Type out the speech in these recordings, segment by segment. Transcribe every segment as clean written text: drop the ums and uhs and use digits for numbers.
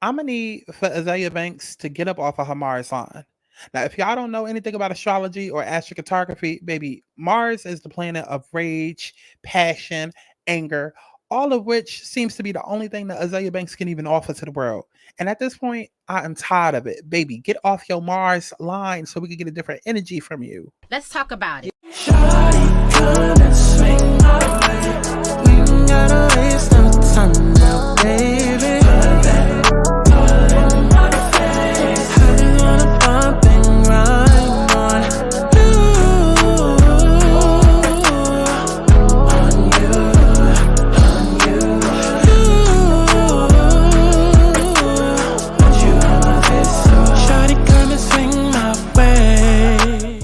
I'm gonna need for Azealia Banks to get up off of her Mars line. Now, if y'all don't know anything about astrology or astrocartography, baby, Mars is the planet of rage, passion, anger, all of which seems to be the only thing that Azealia Banks can even offer to the world. And at this point, I am tired of it. Baby, get off your Mars line so we can get a different energy from you. Let's talk about it. Shawty, come and swing my way. We ain't gotta waste no time now, baby. Put that all in my face. I just wanna bump and grind on you, on you, on you. Want you on my face, so shawty, come and swing my way.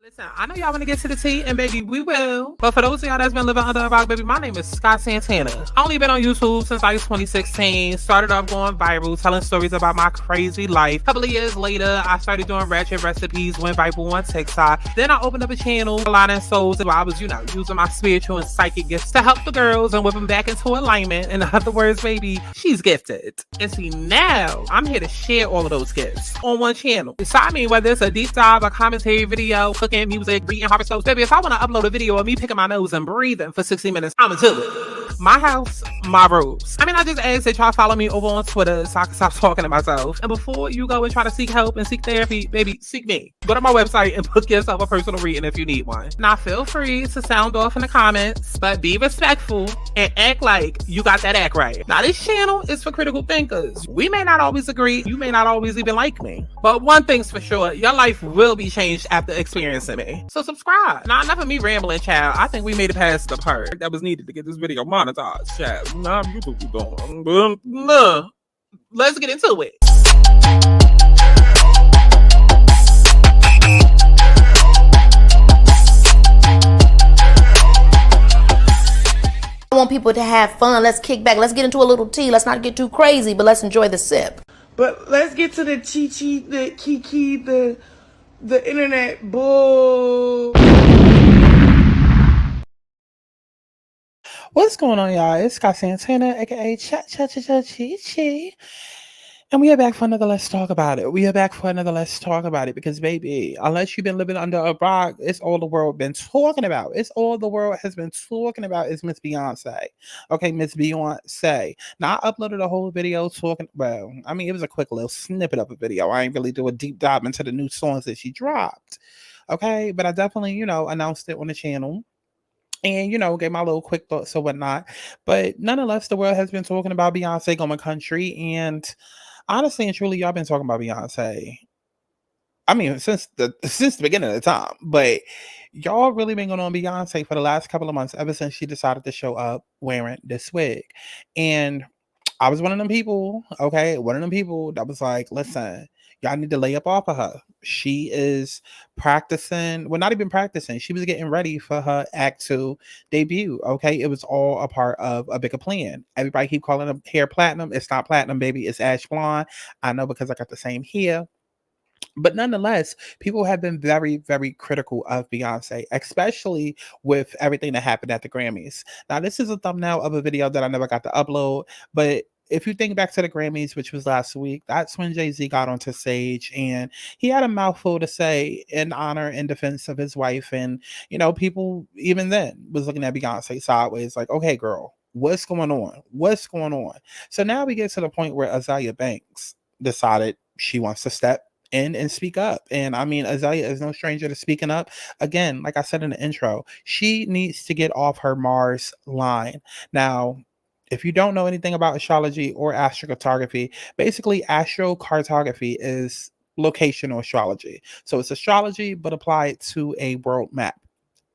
Listen, I know y'all want to get to the tea, and baby, we will. But for those of y'all that's been living under a rock, baby, my name is Santana. I only been on YouTube since like 2016. Started off going viral, telling stories about my crazy life. A couple of years later, I started doing ratchet recipes, went viral on TikTok. Then I opened up a channel, Aligning Souls, where I was, using my spiritual and psychic gifts to help the girls and whip them back into alignment. In other words, baby, she's gifted. And see, now I'm here to share all of those gifts on one channel. So I mean, whether it's a deep dive, a commentary video, cooking, music, reading horoscopes, baby, if I want to upload a video of me picking my nose and breathing for 60 minutes, I'm into it. My house, my rules. I mean, I just ask that y'all follow me over on Twitter so I can stop talking to myself. And before you go and try to seek help and seek therapy, baby, seek me. Go to my website and book yourself a personal reading if you need one. Now, feel free to sound off in the comments, but be respectful and act like you got that act right. Now, this channel is for critical thinkers. We may not always agree. You may not always even like me. But one thing's for sure, your life will be changed after experiencing me. So subscribe. Now, enough of me rambling, child. I think we made it past the part that was needed to get this video monetized, child. Nah, you what we doing. Nah. Let's get into it. I want people to have fun. Let's kick back. Let's get into a little tea. Let's not get too crazy, but let's enjoy the sip. But let's get to the chi-chi, the kiki, the internet bull. What's going on, y'all? It's Scott Santana, aka Chi. And we are back for another Let's Talk About It. We are back for another Let's Talk About It because, baby, unless you've been living under a rock, it's all the world been talking about. It's all the world has been talking about is Miss Beyonce. Okay, Miss Beyonce. Now, I uploaded a whole video talking, well, I mean, it was a quick little snippet of a video. I ain't really do a deep dive into the new songs that she dropped. Okay, but I definitely, announced it on the channel. And, gave my little quick thoughts or whatnot. But nonetheless, the world has been talking about Beyonce going country. And honestly and truly, y'all been talking about Beyonce. I mean, since the beginning of the time. But y'all really been going on Beyonce for the last couple of months, ever since she decided to show up wearing this wig. And I was one of them people, okay? One of them people that was like, listen, y'all need to lay up off of her. She is practicing, well, not even practicing. She was getting ready for her Act 2 debut, okay? It was all a part of a bigger plan. Everybody keep calling her hair platinum. It's not platinum, baby. It's ash blonde. I know because I got the same hair. But nonetheless, people have been very, very critical of Beyonce, especially with everything that happened at the Grammys. Now, this is a thumbnail of a video that I never got to upload, but if you think back to the Grammys, which was last week, that's when Jay-Z got onto stage and he had a mouthful to say in honor and defense of his wife. And, people even then was looking at Beyonce sideways like, okay, girl, what's going on? What's going on? So now we get to the point where Azealia Banks decided she wants to step in and speak up. And I mean, Azealia is no stranger to speaking up. Again, like I said in the intro, she needs to get off her Mars line. Now, if you don't know anything about astrology or astrocartography, basically astrocartography is locational astrology. So it's astrology, but applied to a world map.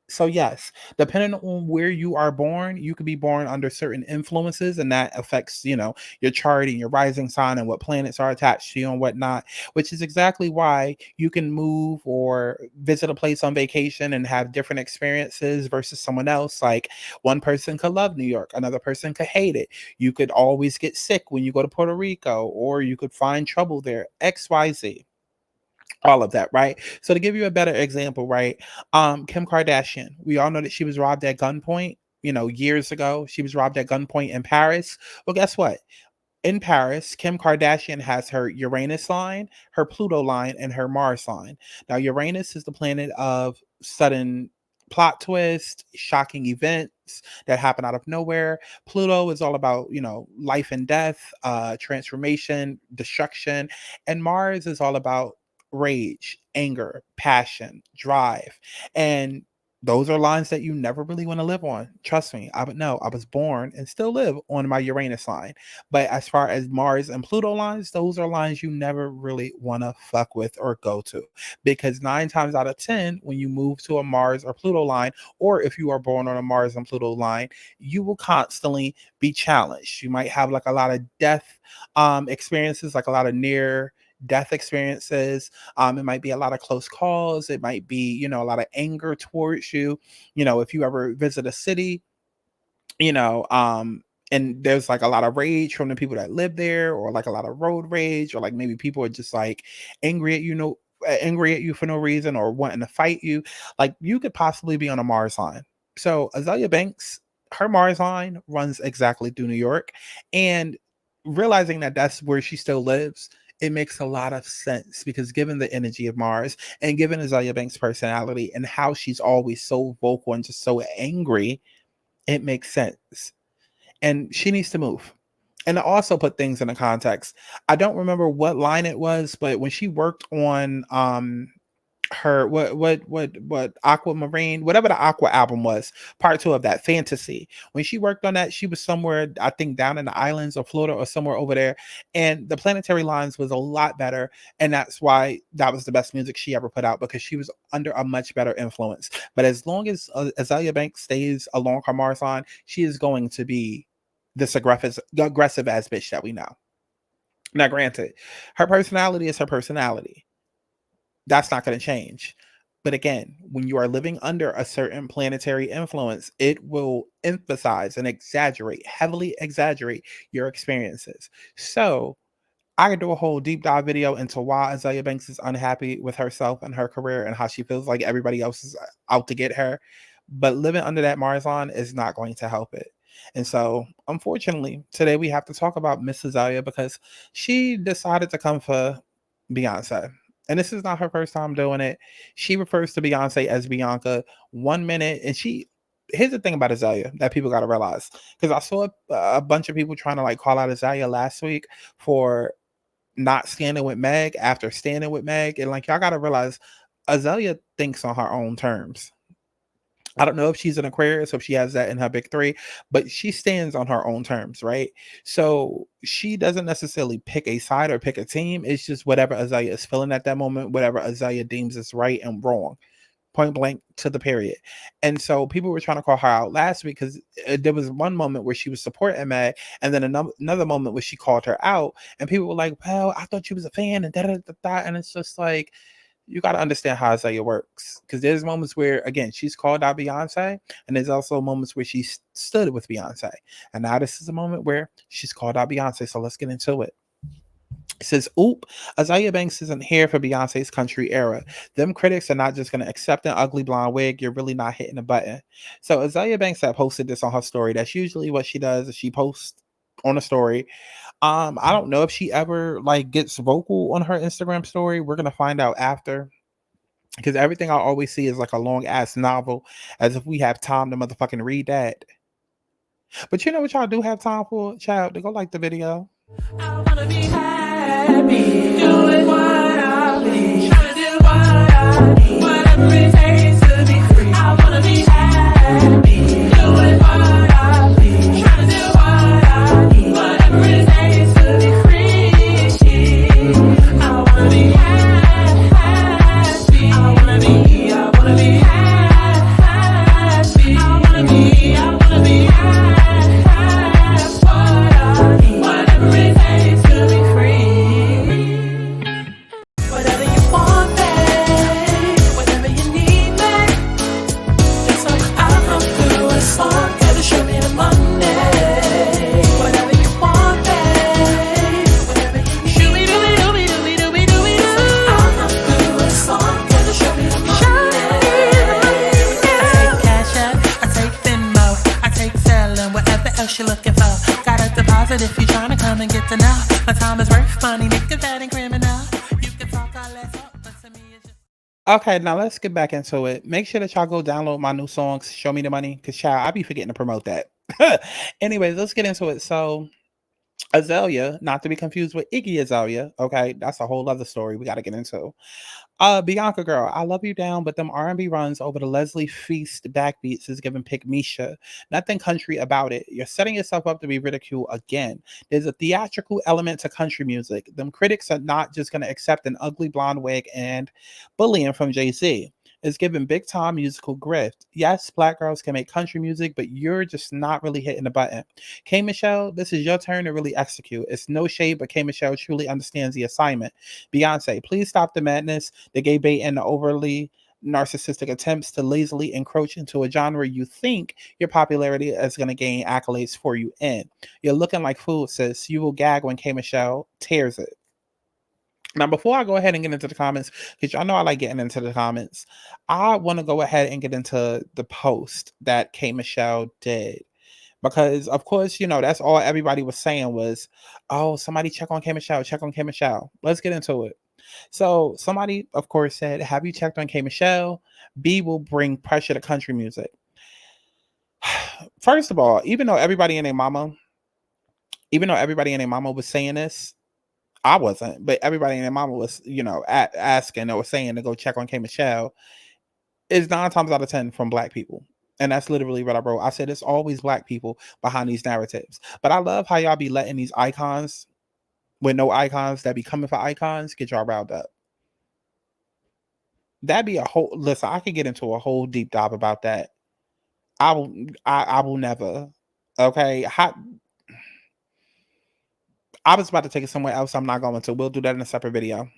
So yes, depending on where you are born, you could be born under certain influences, and that affects, your chart and your rising sign and what planets are attached to you and whatnot, which is exactly why you can move or visit a place on vacation and have different experiences versus someone else. Like one person could love New York, another person could hate it. You could always get sick when you go to Puerto Rico, or you could find trouble there, XYZ. All of that, right? So to give you a better example, right? Kim Kardashian, we all know that she was robbed at gunpoint. years ago. She was robbed at gunpoint in Paris. Well, guess what? In Paris, Kim Kardashian has her Uranus line, her Pluto line, and her Mars line. Now, Uranus is the planet of sudden plot twist, shocking events that happen out of nowhere. Pluto is all about, life and death, transformation, destruction. And Mars is all about rage, anger, passion, drive. And those are lines that you never really want to live on. Trust me, I would know. I was born and still live on my Uranus line. But as far as Mars and Pluto lines, those are lines you never really want to fuck with or go to. Because 9 times out of 10, when you move to a Mars or Pluto line, or if you are born on a Mars and Pluto line, you will constantly be challenged. You might have like a lot of death experiences, like a lot of near death experiences. It might be a lot of close calls. It might be, a lot of anger towards you. If you ever visit a city, and there's like a lot of rage from the people that live there, or like a lot of road rage, or like maybe people are just like angry at you for no reason, or wanting to fight you. Like, you could possibly be on a Mars line. So Azealia Banks, her Mars line runs exactly through New York, and realizing that that's where she still lives, it makes a lot of sense, because given the energy of Mars and given Azealia Banks' personality and how she's always so vocal and just so angry, it makes sense. And she needs to move. And to also put things in a context, I don't remember what line it was, but when she worked on her what Aquamarine, whatever the Aqua album was, part 2 of that, Fantasy, when she worked on that, she was somewhere, I think, down in the islands of Florida or somewhere over there, and the planetary lines was a lot better, and that's why that was the best music she ever put out, because she was under a much better influence. But as long as Azealia Banks stays along her Mars line, she is going to be this aggressive ass bitch that we know. Now, granted, her personality is her personality. That's not going to change. But again, when you are living under a certain planetary influence, it will emphasize and heavily exaggerate your experiences. So I could do a whole deep dive video into why Azealia Banks is unhappy with herself and her career, and how she feels like everybody else is out to get her. But living under that Mars line is not going to help it. And so, unfortunately, today we have to talk about Miss Azealia, because she decided to come for Beyonce. And this is not her first time doing it. She refers to Beyonce as Bianca 1 minute. And here's the thing about Azealia that people got to realize. Because I saw a bunch of people trying to like call out Azealia last week for not standing with Meg after standing with Meg. And like, y'all got to realize, Azealia thinks on her own terms. I don't know if she's an Aquarius or if she has that in her big 3, but she stands on her own terms, right? So she doesn't necessarily pick a side or pick a team. It's just whatever Azealia is feeling at that moment, whatever Azealia deems is right and wrong, point blank to the period. And so people were trying to call her out last week, because there was one moment where she was supporting Meg, and then another moment where she called her out, and people were like, well, I thought you was a fan, and da-da-da-da. And it's just like, you got to understand how Azealia works, because there's moments where, again, she's called out Beyonce, and there's also moments where she stood with Beyonce. And now this is a moment where she's called out Beyonce. So let's get into it. It says, oop, Azealia Banks isn't here for Beyonce's country era. Them critics are not just going to accept an ugly blonde wig. You're really not hitting a button. So Azealia Banks had posted this on her story. That's usually what she does, is she posts on a story. I don't know if she ever like gets vocal on her Instagram story. We're gonna find out after, because everything I always see is like a long ass novel, as if we have time to motherfucking read that. But you know what y'all do have time for, child? To go like the video. I wanna be happy, doing what I please, trying to do what I need, whatever it takes to be free. I wanna be happy, doing what I please, trying to do what I need, whatever it takes to be free. I wanna be happy, I wanna be happy, I wanna be happy, whatever it takes to be free. But if you tryna come and get to know, my time is worth money, nigga, that ain't criminal. You can talk all that talk, but to me it's just... Okay, now let's get back into it. Make sure that y'all go download my new songs, Show Me the Money, because child, I be forgetting to promote that. Anyways, let's get into it. So Azealia, not to be confused with Iggy Azalea. Okay, that's a whole other story we got to get into. Bianca girl, I love you down, but them R&B runs over the Leslie Feast backbeats is giving pick Misha. Nothing country about it. You're setting yourself up to be ridiculed again. There's a theatrical element to country music. Them critics are not just going to accept an ugly blonde wig and bullying from Jay-Z. It's giving big time musical grift. Yes, black girls can make country music, but you're just not really hitting the button. K Michelle, this is your turn to really execute. It's no shade, but K Michelle truly understands the assignment. Beyonce, please stop the madness, the gay bait, and the overly narcissistic attempts to lazily encroach into a genre you think your popularity is going to gain accolades for you in. You're looking like food, sis. You will gag when K Michelle tears it. Now, before I go ahead and get into the comments, because y'all know I like getting into the comments, I want to go ahead and get into the post that K Michelle did. Because, of course, you know, that's all everybody was saying was, oh, somebody check on K Michelle, check on K Michelle. Let's get into it. So somebody, of course, said, have you checked on K Michelle? B will bring pressure to country music. First of all, even though everybody and their mama was saying this, I wasn't, but everybody and their mama was, you know, asking or saying to go check on K Michelle. Is 9 times out of 10 from black people. And that's literally what I wrote. I said it's always black people behind these narratives. But I love how y'all be letting these icons with no icons that be coming for icons get y'all riled up. That'd be a whole listen. I could get into a whole deep dive about that. I will never. Okay. I was about to take it somewhere else. I'm not going to. We'll do that in a separate video.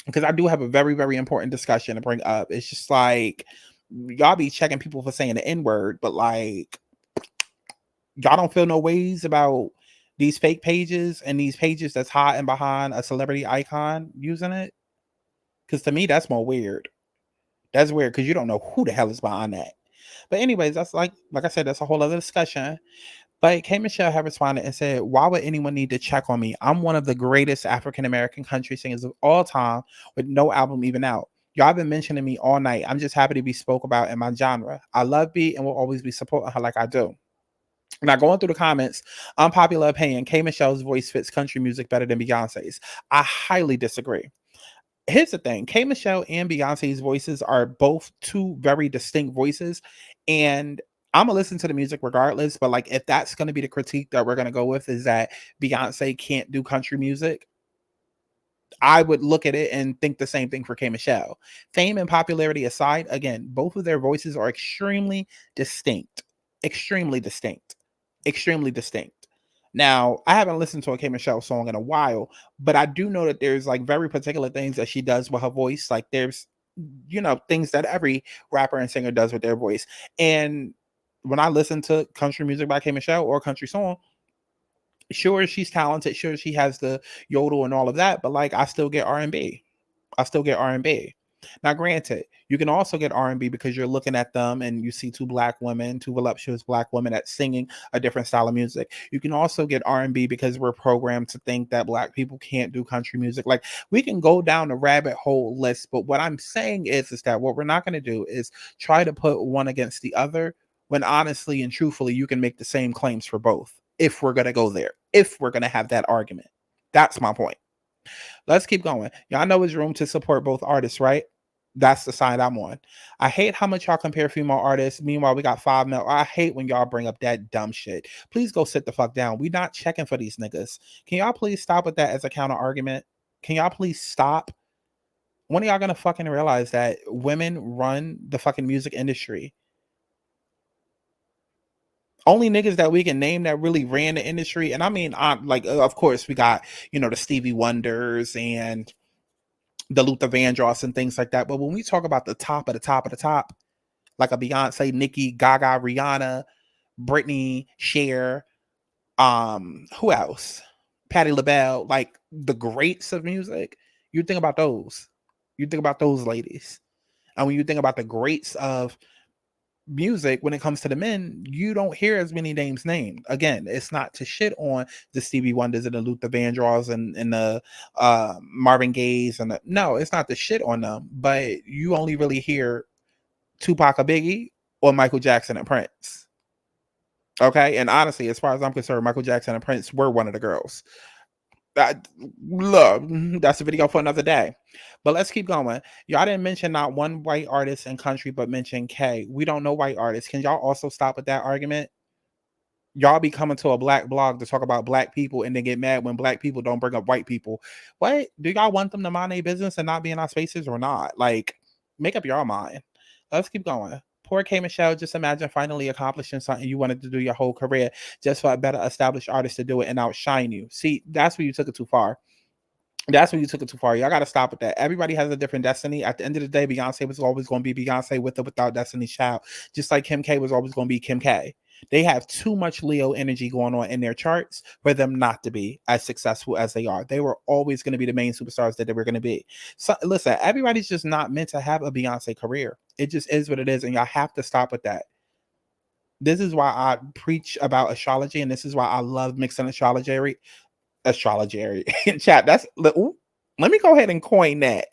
Because I do have a very, very important discussion to bring up. It's just like, y'all be checking people for saying the N-word, but like, y'all don't feel no ways about these fake pages and these pages that's hiding behind a celebrity icon using it? Because to me, that's more weird. That's weird because you don't know who the hell is behind that. But anyways, that's like I said, that's a whole other discussion. But K Michelle had responded and said, why would anyone need to check on me? I'm one of the greatest African-American country singers of all time with no album even out. Y'all been mentioning me all night. I'm just happy to be spoke about in my genre. I love B and will always be supporting her like I do. Now, going through the comments, unpopular opinion, K Michelle's voice fits country music better than Beyonce's. I highly disagree. Here's the thing, K Michelle and Beyonce's voices are both two very distinct voices, and I'm gonna listen to the music regardless. But like, if that's gonna be the critique that we're gonna go with, is that Beyonce can't do country music, I would look at it and think the same thing for K Michelle. Fame and popularity aside, again, both of their voices are extremely distinct, extremely distinct, extremely distinct. Now, I haven't listened to a K Michelle song in a while, but I do know that there's like very particular things that she does with her voice. Like there's, you know, things that every rapper and singer does with their voice. And when I listen to country music by K Michelle or a country song, sure, she's talented. Sure, she has the yodel and all of that, but like I still get R&B. I still get R&B. Now, granted, you can also get R&B because you're looking at them and you see two voluptuous black women that's singing a different style of music. You can also get R&B because we're programmed to think that black people can't do country music. Like, we can go down the rabbit hole list, but what I'm saying is that what we're not going to do is try to put one against the other when honestly and truthfully, you can make the same claims for both if we're going to go there, if we're going to have that argument. That's my point. Let's keep going. Y'all know there's room to support both artists, right? That's the side I'm on. I hate how much y'all compare female artists. Meanwhile, we got 5 male. I hate when y'all bring up that dumb shit. Please go sit the fuck down. We not checking for these niggas. Can y'all please stop with that as a counter argument? Can y'all please stop? When are y'all gonna fucking realize that women run the fucking music industry? Only niggas that we can name that really ran the industry, and I mean, like, of course, we got, you know, the Stevie Wonders and the Luther Vandross and things like that. But when we talk about the top of the top of the top, like a Beyonce, Nicki, Gaga, Rihanna, Britney, Cher, who else? Patti LaBelle, like the greats of music, you think about those. You think about those ladies. And when you think about the greats of music, when it comes to the men, you don't hear as many names named. Again, it's not to shit on the Stevie Wonders and the Luther Vandross and the Marvin Gaye's and no, it's not to shit on them, but you only really hear Tupac or Biggie or Michael Jackson and Prince. Okay, and honestly, as far as I'm concerned, Michael Jackson and Prince were one of the girls. Look, that's a video for another day. But let's keep going. Y'all didn't mention not one white artist in country, but mention K. We don't know white artists. Can y'all also stop with that argument? Y'all be coming to a black blog to talk about black people and then get mad when black people don't bring up white people. What? Do y'all want them to mind their business and not be in our spaces or not? Like, make up your mind. Let's keep going. Poor K. Michelle, just imagine finally accomplishing something you wanted to do your whole career just for a better established artist to do it and outshine you. See, that's where you took it too far. That's when you took it too far. Y'all got to stop with that. Everybody has a different destiny. At the end of the day, Beyonce was always going to be Beyonce with or without Destiny's Child. Just like Kim K was always going to be Kim K. They have too much Leo energy going on in their charts for them not to be as successful as they are. They were always going to be the main superstars that they were going to be. So listen, everybody's just not meant to have a Beyonce career. It just is what it is. And y'all have to stop with that. This is why I preach about astrology. And this is why I love mixing astrology in chat. That's let me go ahead and coin that,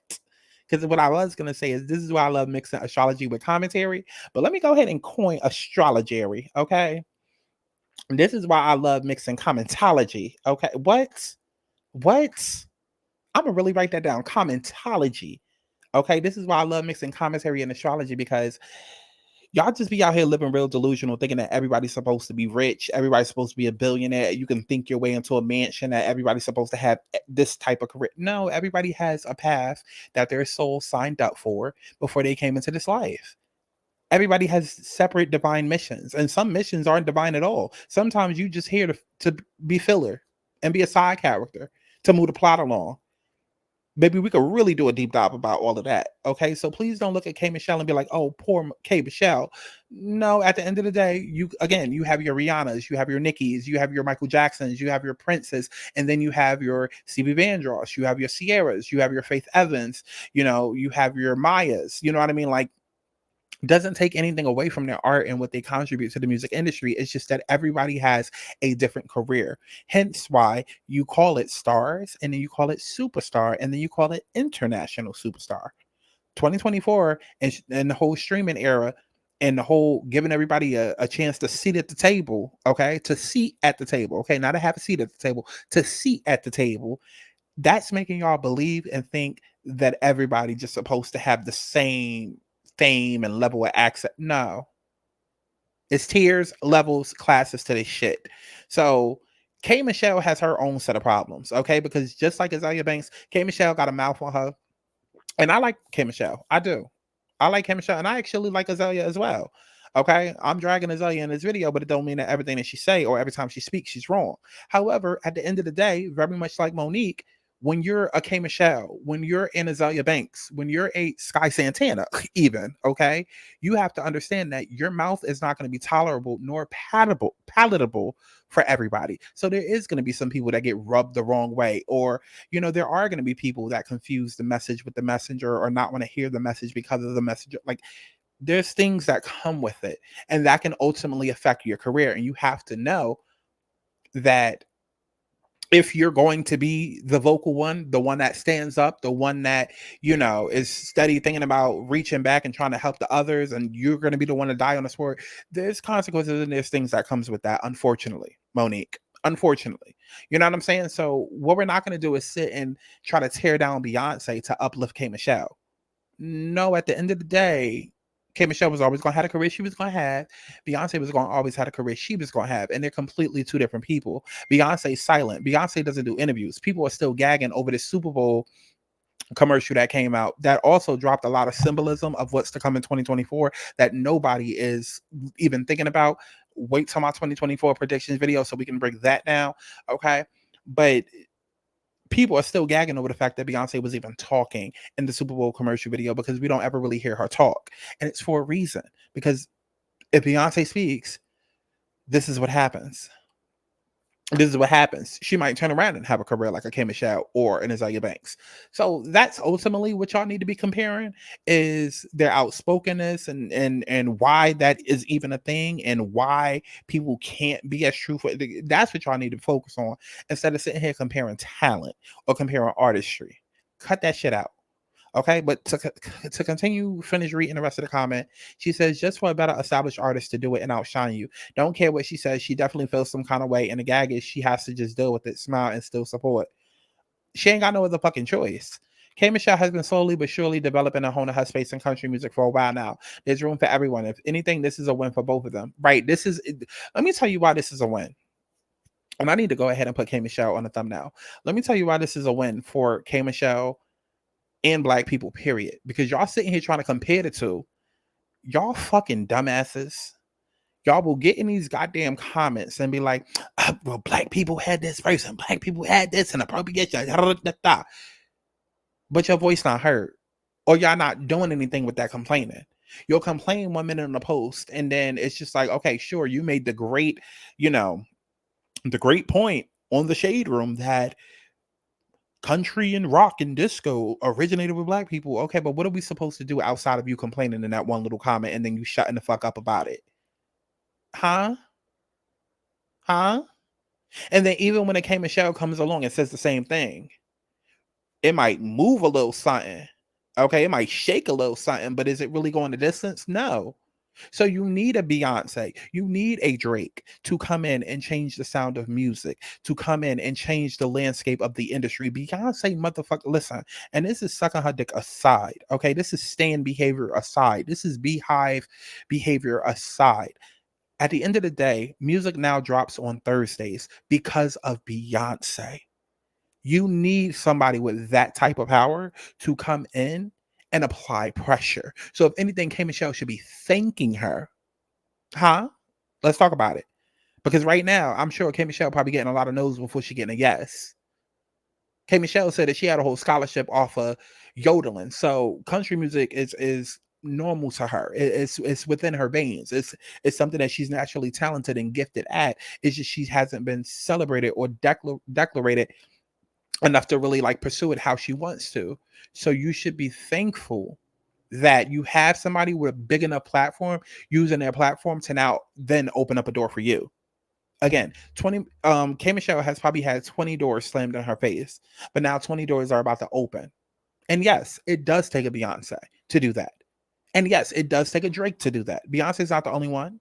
because what I was gonna say is this is why I love mixing astrology with commentary, but let me go ahead and coin astrology. Okay, this is why I love mixing commentology. Okay, what I'm gonna really write that down, commentology. Okay, this is why I love mixing commentary and astrology, because y'all just be out here living real delusional, thinking that everybody's supposed to be rich, everybody's supposed to be a billionaire, you can think your way into a mansion, that everybody's supposed to have this type of career. No, everybody has a path that their soul signed up for before they came into this life. Everybody has separate divine missions, and some missions aren't divine at all. Sometimes you just here to be filler and be a side character to move the plot along. Maybe we could really do a deep dive about all of that. Okay, so please don't look at K. Michelle and be like, "Oh, poor K. Michelle." No, at the end of the day, you have your Rihannas, you have your Nickies, you have your Michael Jacksons, you have your Princes, and then you have your Stevie Vandross, you have your Sierras, you have your Faith Evans, you have your Mayas. You know what I mean? Like, doesn't take anything away from their art and what they contribute to the music industry. It's just that everybody has a different career. Hence why you call it stars, and then you call it superstar, and then you call it international superstar. 2024 and the whole streaming era and the whole giving everybody a chance to sit at the table, okay? To seat at the table, okay? Not to have a seat at the table, to seat at the table. That's making y'all believe and think that everybody just supposed to have the same fame and level of access. No, it's tiers, levels, classes to this shit. So K. Michelle has her own set of problems, okay? Because just like Azealia Banks, K. Michelle got a mouth on her, and I like K. Michelle. I do. I like K. Michelle, and I actually like Azealia as well. Okay, I'm dragging Azealia in this video, but it don't mean that everything that she say or every time she speaks, she's wrong. However, at the end of the day, very much like Monique, when you're a K. Michelle, when you're in Azealia Banks, when you're a Sky Santana, even, okay, you have to understand that your mouth is not going to be tolerable nor palatable for everybody. So there is going to be some people that get rubbed the wrong way, or, there are going to be people that confuse the message with the messenger or not want to hear the message because of the messenger. Like, there's things that come with it, and that can ultimately affect your career. And you have to know that if you're going to be the vocal one, the one that stands up, the one that, is steady thinking about reaching back and trying to help the others, and you're going to be the one to die on the sword, there's consequences and there's things that comes with that, unfortunately, Monique. Unfortunately. You know what I'm saying? So what we're not going to do is sit and try to tear down Beyonce to uplift K. Michelle. No, at the end of the day, K. Michelle was always going to have a career she was going to have. Beyonce was going to always have a career she was going to have. And they're completely two different people. Beyonce's silent. Beyonce doesn't do interviews. People are still gagging over this Super Bowl commercial that came out that also dropped a lot of symbolism of what's to come in 2024 that nobody is even thinking about. Wait till my 2024 predictions video so we can break that down. Okay. But people are still gagging over the fact that Beyonce was even talking in the Super Bowl commercial video, because we don't ever really hear her talk. And it's for a reason, because if Beyonce speaks, this is what happens. this is what happens. She might turn around and have a career like a K Michelle or an Azealia Banks. So that's ultimately what y'all need to be comparing, is their outspokenness and why that is even a thing, and why people can't be as truthful. That's what y'all need to focus on, instead of sitting here comparing talent or comparing artistry. Cut that shit out. Okay, but to continue, finish reading the rest of the comment, she says, just for a better established artist to do it and outshine you. Don't care what she says. She definitely feels some kind of way. And the gag is she has to just deal with it, smile, and still support. She ain't got no other fucking choice. K Michelle has been slowly but surely developing a home in her space in country music for a while now. There's room for everyone. If anything, this is a win for both of them. Right. Let me tell you why this is a win. And I need to go ahead and put K Michelle on the thumbnail. Let me tell you why this is a win for K Michelle and Black people, period. Because y'all sitting here trying to compare the two. Y'all fucking dumbasses. Y'all will get in these goddamn comments and be like, well, Black people had this person, Black people had this and appropriation. But your voice not heard. Or y'all not doing anything with that complaining. You'll complain 1 minute in the post, and then it's just like, okay, sure, you made the great point on the Shade Room that country and rock and disco originated with Black people. Okay, but what are we supposed to do outside of you complaining in that one little comment and then you shutting the fuck up about it? Huh? And then even when K Michelle comes along and says the same thing, it might move a little something. Okay, it might shake a little something, but is it really going the distance? No. So you need a Beyonce, you need a Drake to come in and change the sound of music, to come in and change the landscape of the industry. Beyonce, motherfucker, listen, and this is sucking her dick aside, okay? This is stan behavior aside. This is beehive behavior aside. At the end of the day, music now drops on Thursdays because of Beyonce. You need somebody with that type of power to come in and apply pressure. So if anything, K Michelle should be thanking her. Let's talk about it. Because right now, I'm sure K Michelle probably getting a lot of no's before she getting a yes. K Michelle said that she had a whole scholarship off of yodeling. So country music is normal to her. It's within her veins. It's something that she's naturally talented and gifted at. It's just she hasn't been celebrated or declarated enough to really like pursue it how she wants to. So you should be thankful that you have somebody with a big enough platform using their platform to now then open up a door for you. Again, K Michelle has probably had 20 doors slammed in her face, but now 20 doors are about to open. And yes, it does take a Beyonce to do that. And yes, it does take a Drake to do that. Beyonce's not the only one.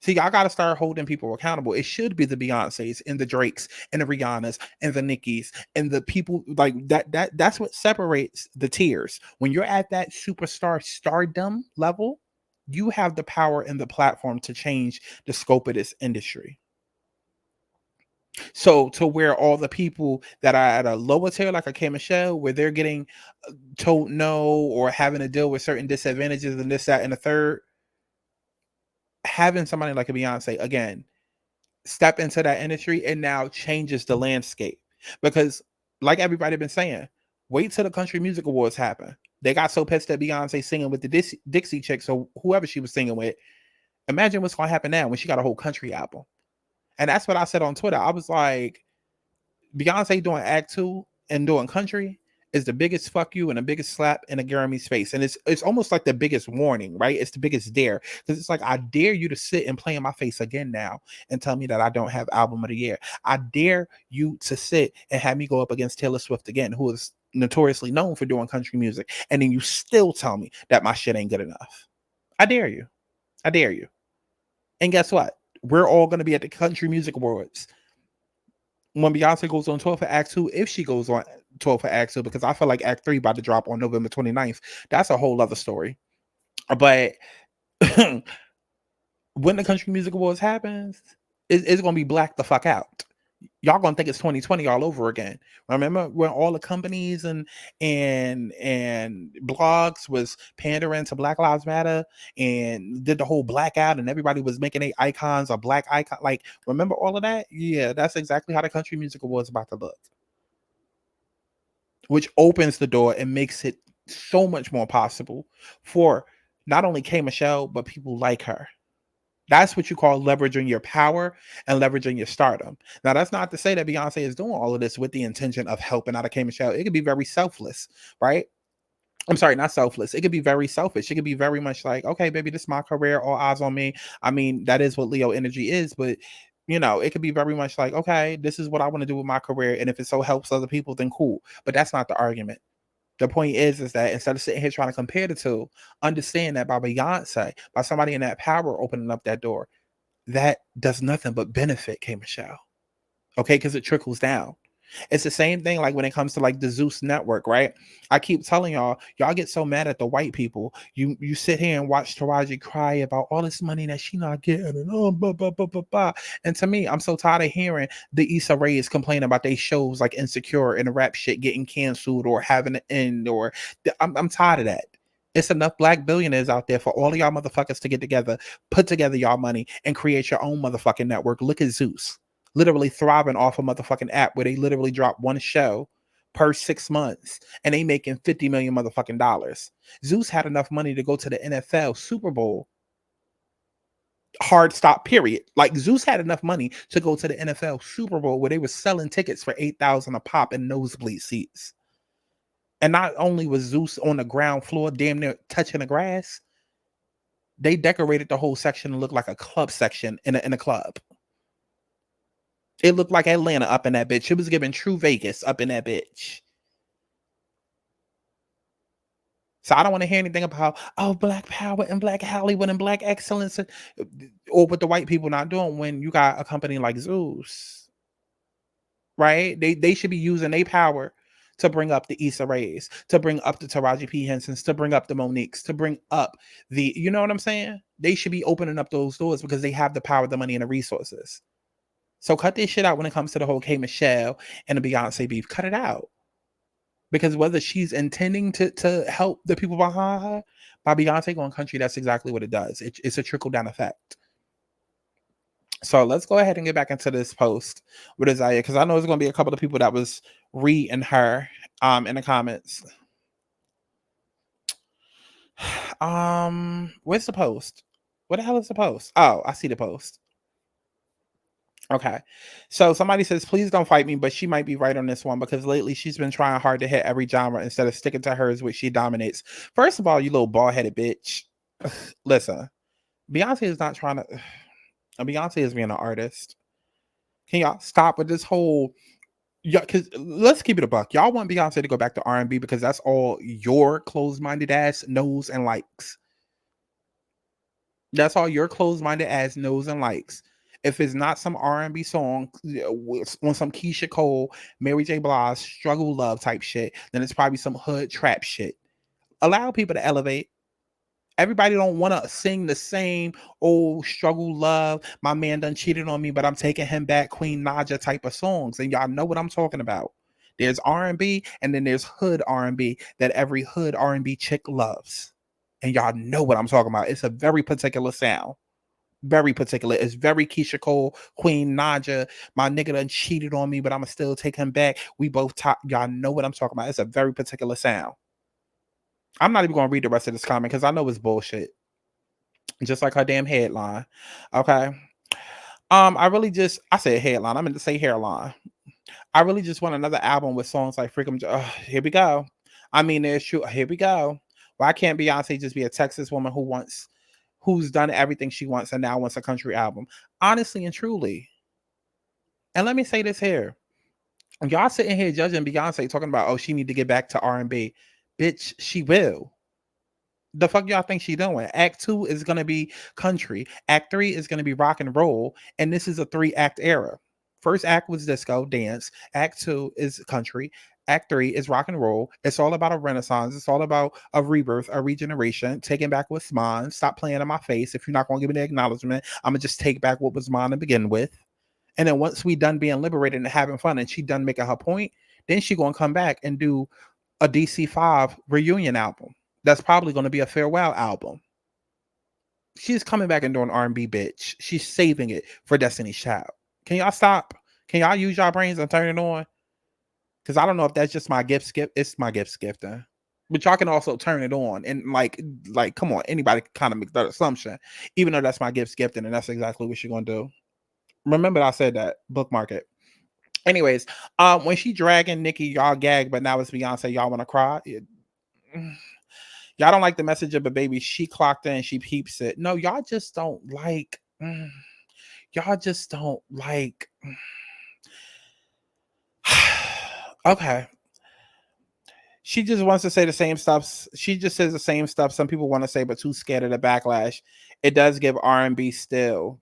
See, y'all got to start holding people accountable. It should be the Beyoncés and the Drakes and the Rihannas and the Nickis and the people like that. That's what separates the tiers. When you're at that superstar stardom level, you have the power and the platform to change the scope of this industry. So to where all the people that are at a lower tier, like a K Michelle, where they're getting told no or having to deal with certain disadvantages and this, that, and the third, having somebody like a Beyonce again step into that industry and now changes the landscape. Because like everybody been saying, wait till the Country Music Awards happen. They got so pissed at Beyonce singing with the Dixie Chicks or whoever she was singing with. Imagine what's going to happen now when she got a whole country album. And that's what I said on Twitter. I was like, Beyonce doing Act 2 and doing country is the biggest fuck you and the biggest slap in a Grammy face. And it's almost like the biggest warning, right? It's the biggest dare. Because it's like, I dare you to sit and play in my face again now and tell me that I don't have album of the year. I dare you to sit and have me go up against Taylor Swift again, who is notoriously known for doing country music. And then you still tell me that my shit ain't good enough. I dare you. I dare you. And guess what? We're all going to be at the Country Music Awards when Beyonce goes on tour for Act 2, if she goes on tour for Act 2, because I feel like Act 3 about to drop on November 29th. That's a whole other story. But when the Country Music Awards happens, it's going to be black the fuck out. Y'all going to think it's 2020 all over again. Remember when all the companies and blogs was pandering to Black Lives Matter and did the whole blackout and everybody was making their icons a black icon? Like, remember all of that? Yeah, that's exactly how the Country Music Awards about to look. Which opens the door and makes it so much more possible for not only K Michelle, but people like her. That's what you call leveraging your power and leveraging your stardom. Now, that's not to say that Beyonce is doing all of this with the intention of helping out a K Michelle. It could be very selfless, right? I'm sorry, not selfless. It could be very selfish. It could be very much like, okay, baby, this is my career, all eyes on me. I mean, that is what Leo energy is, but it could be very much like, okay, this is what I want to do with my career. And if it so helps other people, then cool. But that's not the argument. The point is that instead of sitting here trying to compare the two, understand that by Beyonce, by somebody in that power opening up that door, that does nothing but benefit K Michelle. Okay, because it trickles down. It's the same thing like when it comes to like the Zeus network, right? I keep telling y'all get so mad at the white people. You sit here and watch Taraji cry about all this money that she not getting and blah, blah, blah, blah, blah. And to me, I'm so tired of hearing the Issa Raes complain about they shows like Insecure and the rap shit getting canceled or having to end or I'm tired of that. It's enough black billionaires out there for all of y'all motherfuckers to get together, put together y'all money, and create your own motherfucking network. Look at Zeus. Literally thriving off a motherfucking app where they literally drop one show per 6 months and they making 50 million motherfucking dollars. Zeus had enough money to go to the NFL Super Bowl hard stop period. Like Zeus had enough money to go to the NFL Super Bowl where they were selling tickets for $8,000 a pop in nosebleed seats. And not only was Zeus on the ground floor damn near touching the grass, they decorated the whole section to look like a club section in a club. It looked like Atlanta up in that bitch. It was giving true Vegas up in that bitch. So I don't want to hear anything about, black power and black Hollywood and black excellence or what the white people not doing when you got a company like Zeus. Right? They should be using their power to bring up the Issa Raes, to bring up the Taraji P. Hensons, to bring up the Moniques, to bring up the, you know what I'm saying? They should be opening up those doors because they have the power, the money, and the resources. So cut this shit out when it comes to the whole K Michelle and the Beyonce beef. Cut it out. Because whether she's intending to help the people behind her, by Beyonce going country, that's exactly what it does. It's a trickle-down effect. So let's go ahead and get back into this post with Azealia, because I know there's going to be a couple of people that was reading her in the comments. Where's the post? What the hell is the post? Oh, I see the post. Okay, so somebody says, please don't fight me, but she might be right on this one because lately she's been trying hard to hit every genre instead of sticking to hers, which she dominates. First of all, you little bald-headed bitch. Listen, Beyonce is not trying to... Beyonce is being an artist. Can y'all stop with this whole... Yeah, because let's keep it a buck. Y'all want Beyonce to go back to R&B because that's all your closed-minded ass knows and likes. That's all your closed-minded ass knows and likes. If it's not some R&B song on some Keisha Cole, Mary J. Blige, struggle love type shit, then it's probably some hood trap shit. Allow people to elevate. Everybody don't want to sing the same old struggle love. My man done cheated on me, but I'm taking him back. Queen Naja type of songs, and y'all know what I'm talking about. There's R&B, and then there's hood R&B that every hood R&B chick loves, and y'all know what I'm talking about. It's a very particular sound. Very particular. It's very Keisha Cole, Queen Naja. My nigga done cheated on me, but I'ma still take him back. We both top. Y'all know what I'm talking about. It's a very particular sound. I'm not even gonna read the rest of this comment because I know it's bullshit. Just like her damn headline. Okay. I said headline. I meant to say hairline. I really just want another album with songs like Freakum. Here we go. I mean, there's true. Here we go. Why can't Beyonce just be a Texas woman who's done everything she wants and now wants a country album? Honestly and truly. And let me say this here. Y'all sitting here judging Beyonce talking about, she need to get back to R&B. Bitch, she will. The fuck y'all think she doing? Act 2 is going to be country. Act 3 is going to be rock and roll. And this is a 3-act era. First act was disco, dance. Act 2 is country. Act 3 is rock and roll. It's all about a renaissance. It's all about a rebirth, a regeneration, taking back what's mine. Stop playing in my face. If you're not going to give me the acknowledgement, I'm going to just take back what was mine to begin with. And then once we done being liberated and having fun and she done making her point, then she going to come back and do a DC5 reunion album. That's probably going to be a farewell album. She's coming back and doing R&B, bitch. She's saving it for Destiny's Child. Can y'all stop? Can y'all use y'all brains and turn it on? Because I don't know if that's just my gift skip. It's my gift skifting. But y'all can also turn it on. And like, come on, anybody can kind of make that assumption. Even though that's my gift gifting, and that's exactly what you're gonna do. Remember I said that. Bookmark it. Anyways, when she dragging Nicki, y'all gag, but now it's Beyonce, y'all want to cry. Y'all don't like the message of a baby. She clocked in, she peeps it. No, y'all just don't like. Y'all just don't like. Okay. She just wants to say the same stuff. She just says the same stuff some people want to say, but too scared of the backlash. It does give R&B still.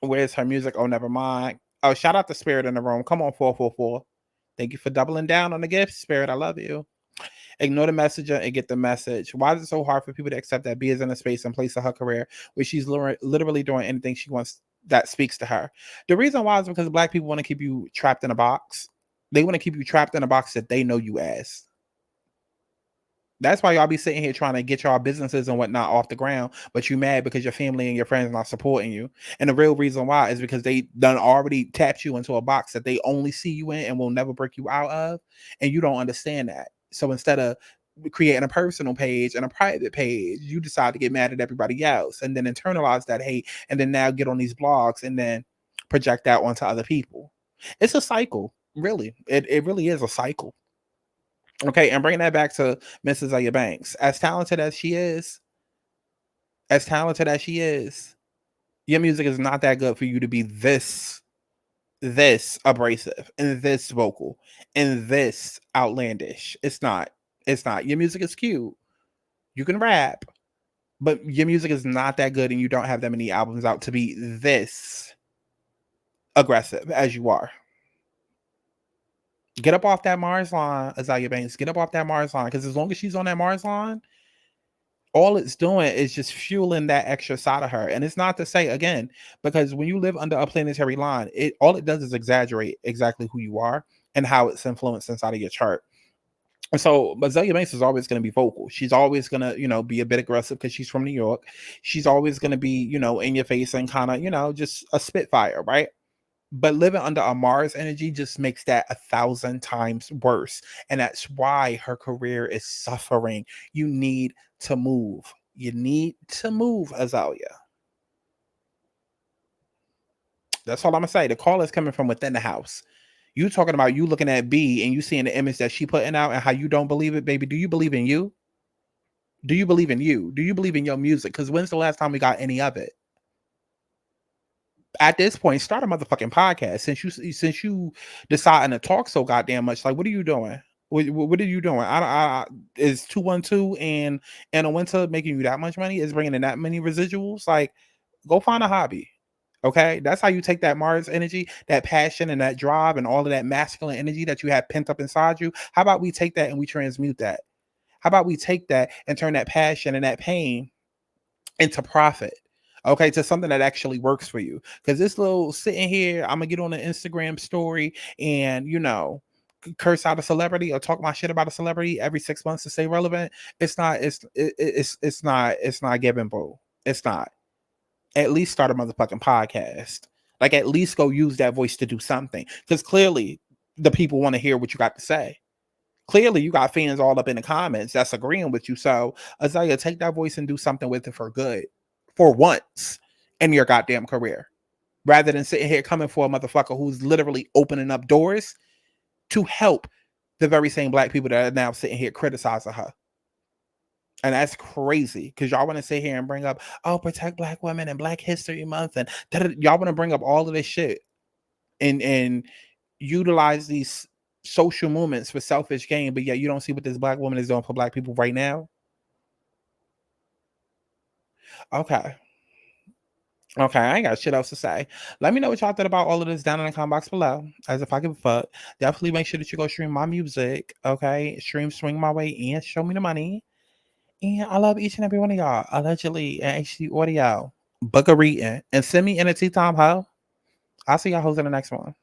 Where's her music? Oh, never mind. Oh, shout out to Spirit in the room. Come on, 444. Thank you for doubling down on the gift, Spirit. I love you. Ignore the messenger and get the message. Why is it so hard for people to accept that B is in a space and place of her career where she's literally doing anything she wants that speaks to her? The reason why is because Black people want to keep you trapped in a box. They want to keep you trapped in a box that they know you as. That's why y'all be sitting here trying to get y'all businesses and whatnot off the ground, but you mad because your family and your friends are not supporting you. And the real reason why is because they done already tapped you into a box that they only see you in and will never break you out of. And you don't understand that. So instead of creating a personal page and a private page, you decide to get mad at everybody else and then internalize that hate and then now get on these blogs and then project that onto other people. It's a cycle, really. It really is a cycle. Okay, and bringing that back to Mrs. Azealia Banks, as talented as she is, your music is not that good for you to be this abrasive and this vocal and this outlandish. It's not. Your music is cute. You can rap, but your music is not that good and you don't have that many albums out to be this aggressive as you are. Get up off that Mars line, Azealia Banks. Get up off that Mars line. Because as long as she's on that Mars line, all it's doing is just fueling that extra side of her. And it's not to say, again, because when you live under a planetary line, all it does is exaggerate exactly who you are and how it's influenced inside of your chart. And so Azealia Banks is always going to be vocal. She's always going to, be a bit aggressive because she's from New York. She's always going to be, in your face and kind of, just a spitfire, right? But living under a Mars energy just makes that 1,000 times worse. And that's why her career is suffering. You need to move. You need to move, Azealia. That's all I'm going to say. The call is coming from within the house. You talking about you looking at B and you seeing the image that she putting out and how you don't believe it, baby. Do you believe in you? Do you believe in you? Do you believe in your music? Because when's the last time we got any of it? At this point, start a motherfucking podcast. Since you deciding to talk so goddamn much, like, what are you doing? What are you doing? Is 212 and a winter making you that much money? Is bringing in that many residuals? Like, go find a hobby. Okay, that's how you take that Mars energy, that passion and that drive and all of that masculine energy that you have pent up inside you. How about we take that and we transmute that? How about we take that and turn that passion and that pain into profit? Okay, to something that actually works for you. Because this little sitting here, I'm gonna get on an Instagram story and curse out a celebrity or talk my shit about a celebrity every 6 months to stay relevant. It's not giving, bro. It's not. At least start a motherfucking podcast. Like, at least go use that voice to do something. Because clearly the people want to hear what you got to say. Clearly you got fans all up in the comments that's agreeing with you. So Azealia, take that voice and do something with it for good. For once in your goddamn career. Rather than sitting here coming for a motherfucker who's literally opening up doors to help the very same Black people that are now sitting here criticizing her. And that's crazy because y'all want to sit here and bring up, protect Black women and Black History Month. And y'all want to bring up all of this shit and utilize these social movements for selfish gain. But yet you don't see what this Black woman is doing for Black people right now. Okay, I ain't got shit else to say. Let me know what y'all thought about all of this down in the comment box below. As if I give a fuck. Definitely make sure that you go stream my music. Okay, Swing My Way and Show Me the Money. And I love each and every one of y'all. Allegedly and HD Audio. Book a reading. And send me in a tea time, ho. I'll see y'all hoes in the next one.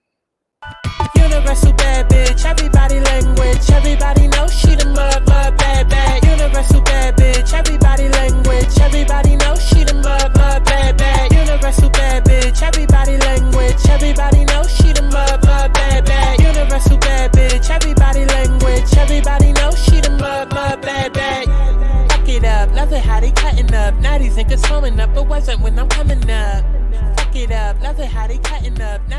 Universal bad bitch, everybody language. Everybody knows she the mud bad. Universal bad bitch, everybody language. Everybody knows she the mud bad. Universal bad bitch, everybody language. Everybody knows she the mud bad. Universal bad bitch, everybody language. Everybody knows she the mud growing up, but wasn't when I'm coming up. Fuck it up, love it how they cutting up. Now